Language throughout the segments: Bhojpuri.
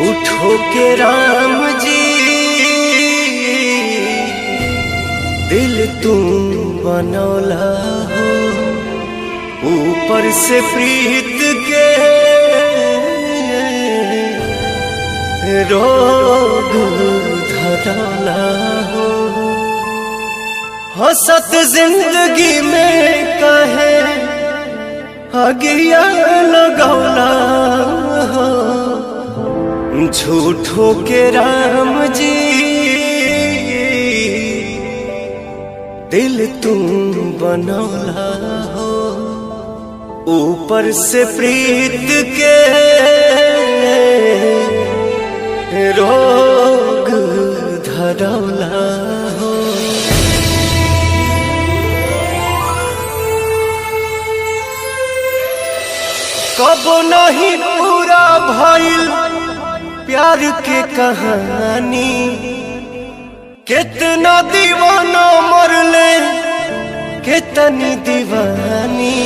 झूठो के राम जी दिल तुम बनौला हो, ऊपर से प्रीत के रोग धरौला हो। हंसत जिंदगी में कहे अगिया लगौला हो, झूठो के राम जी दिल तुम बनौला हो, ऊपर से प्रीत के रोग धरौला हो। कब नहीं पूरा भइल प्यार के कहानी, कितना दीवाना मरले कितनी दीवानी।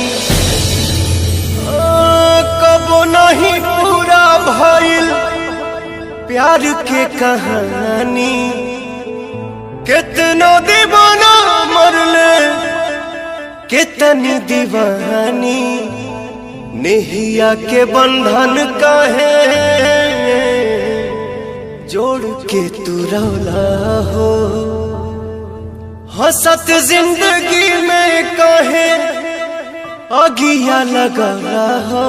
कब नहीं पूरा भइल प्यार के कहानी, कितना दीवाना मरले कितनी दीवानी। नेहिया के बंधन काहे जोड़ के तू रौला हो, हंसत जिंदगी में काहे अगिया लगौला हो।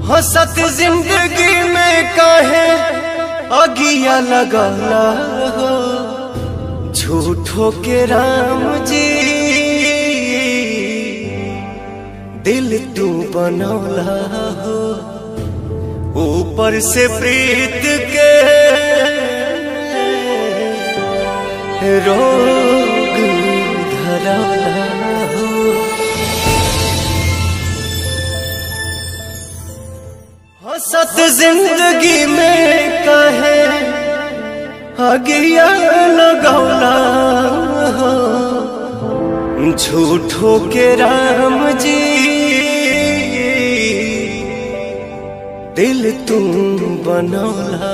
हंसत जिंदगी में काहे अगिया लगौला हो, झूठो के राम जी दिल तू बनौला हो, ऊपर से प्रीत के रोग धरौला हो। हंसत जिंदगी में कहे अगिया लगौला हो, झूठो के राम जी दिल तुम बनौला